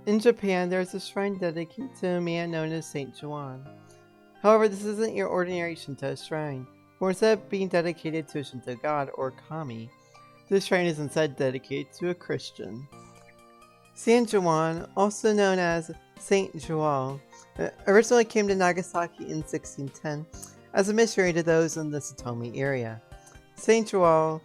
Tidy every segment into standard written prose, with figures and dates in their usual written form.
In Japan, there is a shrine dedicated to a man known as Saint Juan. However, this isn't your ordinary Shinto shrine, for instead of being dedicated to a Shinto god or kami, this shrine is instead dedicated to a Christian. Saint Juan, also known as Saint Joao, originally came to Nagasaki in 1610 as a missionary to those in the Satomi area. Saint Joao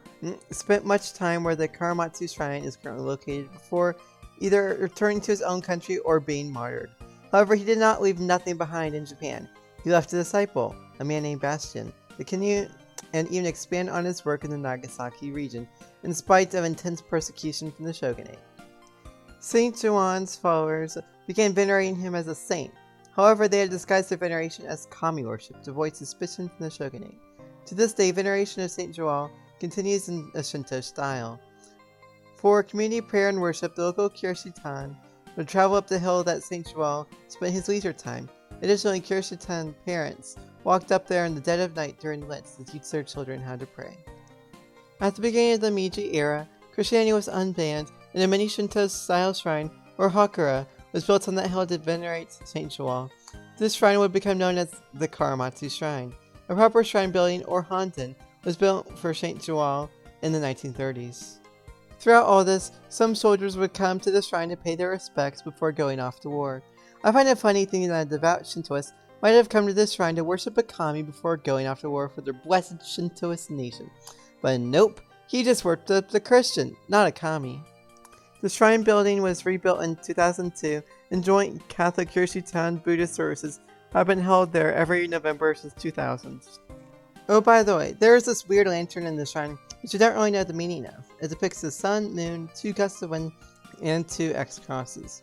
spent much time where the Karamatsu shrine is currently located before either returning to his own country or being martyred. However, he did not leave nothing behind in Japan. He left a disciple, a man named Bastian, to continue and even expand on his work in the Nagasaki region, in spite of intense persecution from the shogunate. Saint Juan's followers began venerating him as a saint. However, they had disguised their veneration as kami worship to avoid suspicion from the shogunate. To this day, veneration of Saint Joao continues in a Shinto style. For community prayer and worship, the local Kirshitan would travel up the hill that Saint Joao spent his leisure time. Additionally, Kirshitan parents walked up there in the dead of night during Lent to teach their children how to pray. At the beginning of the Meiji era, Christianity was unbanned, and a mini Shinto-style shrine, or Hakura, was built on that hill to venerate Saint Joao. This shrine would become known as the Karamatsu Shrine. A proper shrine building, or Hanten, was built for Saint Joao in the 1930s. Throughout all this, some soldiers would come to the shrine to pay their respects before going off to war. I find it funny thinking that a devout Shintoist might have come to this shrine to worship a kami before going off to war for their blessed Shintoist nation. But nope, he just worshipped a Christian, not a kami. The shrine building was rebuilt in 2002, and joint Catholic Kirshitan Buddhist services have been held there every November since 2000. Oh, by the way, there is this weird lantern in the shrine which you don't really know the meaning of. It depicts the sun, moon, 2 gusts of wind, and 2 X crosses.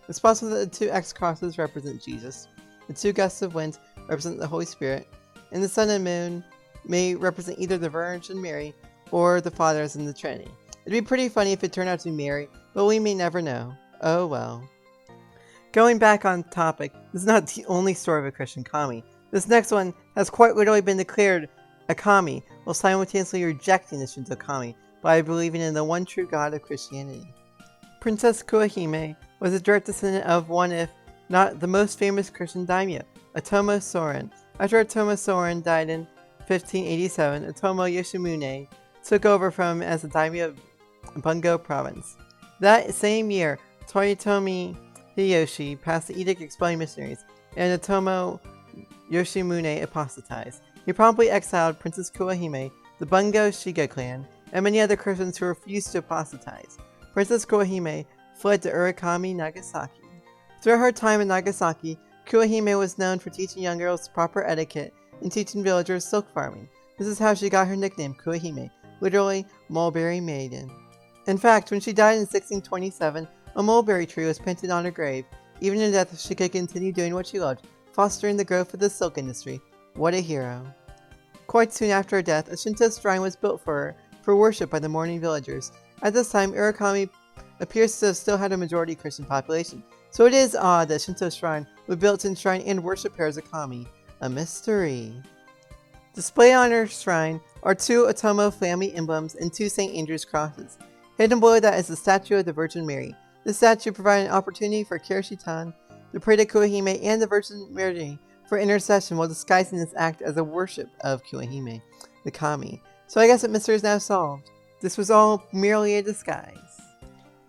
It's possible that the 2 X crosses represent Jesus, the 2 gusts of wind represent the Holy Spirit, and the sun and moon may represent either the Virgin Mary or the Fathers in the Trinity. It'd be pretty funny if it turned out to be Mary, but we may never know. Oh well. Going back on topic, this is not the only story of a Christian kami. This next one has quite literally been declared a kami, while simultaneously rejecting the Shinto kami by believing in the one true God of Christianity. Princess Kuahime was a direct descendant of one, if not the most famous Christian daimyo, Otomo Soren. After Otomo Soren died in 1587, Otomo Yoshimune took over from him as the daimyo of Bungo province. That same year, Toyotomi Hideyoshi passed the edict expelling missionaries, and Otomo Yoshimune apostatized. He promptly exiled Princess Kuahime, the Bungo Shiga clan, and many other Christians who refused to apostatize. Princess Kuahime fled to Urakami, Nagasaki. Throughout her time in Nagasaki, Kuahime was known for teaching young girls proper etiquette and teaching villagers silk farming. This is how she got her nickname, Kuahime, literally mulberry maiden. In fact, when she died in 1627, a mulberry tree was planted on her grave. Even in death, she could continue doing what she loved, fostering the growth of the silk industry. What a hero. Quite soon after her death, a Shinto shrine was built for her, for worship by the mourning villagers. At this time, Urakami appears to have still had a majority Christian population, so it is odd that Shinto shrine was built to enshrine and worship her as a kami. A mystery. Displayed on her shrine are 2 Otomo family emblems and 2 St. Andrew's crosses. Hidden below that is the statue of the Virgin Mary. This statue provided an opportunity for Kirshitan to pray to Kuahime and the Virgin Mary for intercession while disguising this act as a worship of Kuahime, the kami. So I guess that mystery is now solved. This was all merely a disguise.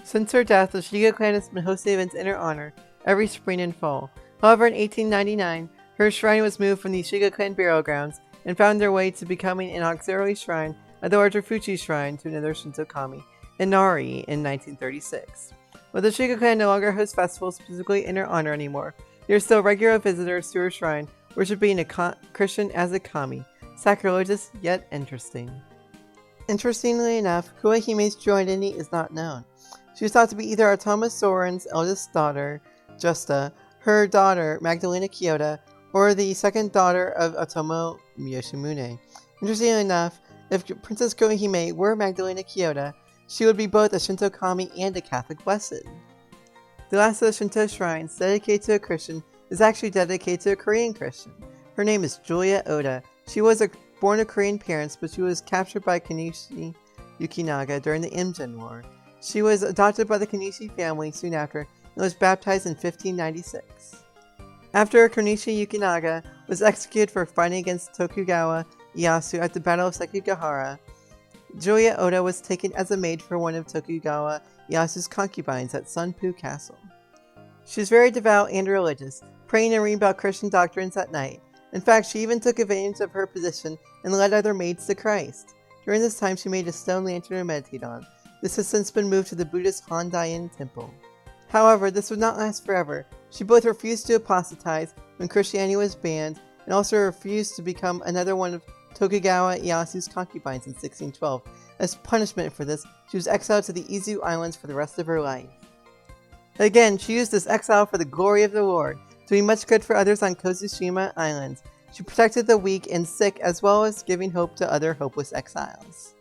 Since her death, the Shiga clan has been hosting events in her honor every spring and fall. However, in 1899, her shrine was moved from the Shiga clan burial grounds and found their way to becoming an auxiliary shrine at the larger Fuchi shrine to another Shinto kami, Inari, in 1936. While the Shiga clan no longer hosts festivals specifically in her honor anymore, there are still regular visitors to her shrine, worshiping a Christian as a kami. Sacrilegious, yet interesting. Interestingly enough, Kuahime's true identity is not known. She is thought to be either Otomo Soren's eldest daughter, Justa, her daughter, Magdalena Kyoto, or the second daughter of Otomo Yoshimune. Interestingly enough, if Princess Kuahime were Magdalena Kyoto, she would be both a Shinto kami and a Catholic blessed. The last of the Shinto shrines dedicated to a Christian is actually dedicated to a Korean Christian. Her name is Julia Oda. She was born of Korean parents, but she was captured by Konishi Yukinaga during the Imjin War. She was adopted by the Konishi family soon after and was baptized in 1596. After Konishi Yukinaga was executed for fighting against Tokugawa Ieyasu at the Battle of Sekigahara, Julia Oda was taken as a maid for one of Tokugawa Ieyasu's concubines at Sunpu Castle. She was very devout and religious, praying and reading about Christian doctrines at night. In fact, she even took advantage of her position and led other maids to Christ. During this time, she made a stone lantern to meditate on. This has since been moved to the Buddhist Hondain Temple. However, this would not last forever. She both refused to apostatize when Christianity was banned, and also refused to become another one of Tokugawa Ieyasu's concubines in 1612. As punishment for this, she was exiled to the Izu Islands for the rest of her life. Again, she used this exile for the glory of the Lord, doing much good for others on Kozushima Islands. She protected the weak and sick, as well as giving hope to other hopeless exiles.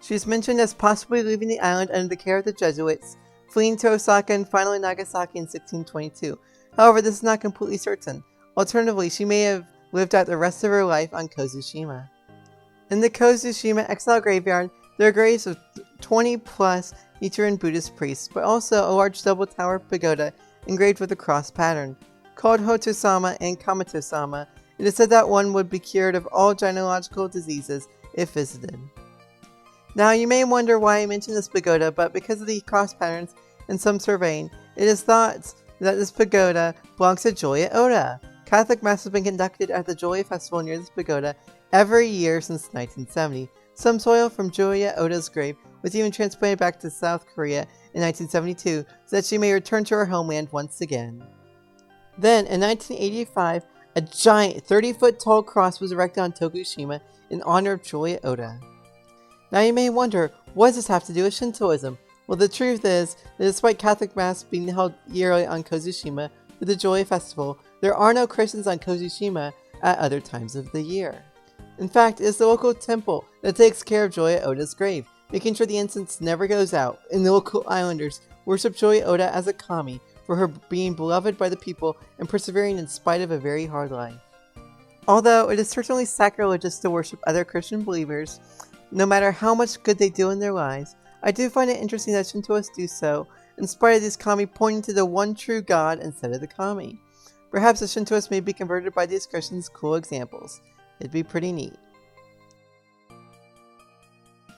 She is mentioned as possibly leaving the island under the care of the Jesuits, fleeing to Osaka and finally Nagasaki in 1622. However, this is not completely certain. Alternatively, she may have lived out the rest of her life on Kozushima. In the Kozushima exile graveyard, there are graves of 20 plus Nichiren Buddhist priests, but also a large double-tower pagoda engraved with a cross pattern. Called Hoto-sama and Kamato-sama, it is said that one would be cured of all gynecological diseases if visited. Now, you may wonder why I mention this pagoda, but because of the cross patterns and some surveying, it is thought that this pagoda belongs to Julia Oda. Catholic Mass has been conducted at the Julia Festival near this pagoda every year since 1970. Some soil from Julia Oda's grave was even transplanted back to South Korea in 1972 so that she may return to her homeland once again. Then, in 1985, a giant 30-foot tall cross was erected on Tokushima in honor of Julia Oda. Now you may wonder, what does this have to do with Shintoism? Well, the truth is that despite Catholic Mass being held yearly on Kozushima for the Julia Festival, there are no Christians on Kozushima at other times of the year. In fact, it is the local temple that takes care of Julia Oda's grave, making sure the incense never goes out, and the local islanders worship Julia Oda as a kami for her being beloved by the people and persevering in spite of a very hard life. Although it is certainly sacrilegious to worship other Christian believers, no matter how much good they do in their lives, I do find it interesting that Shintoists do so, in spite of these kami pointing to the one true God instead of the kami. Perhaps the Shintoists may be converted by these Christians' cool examples. It'd be pretty neat.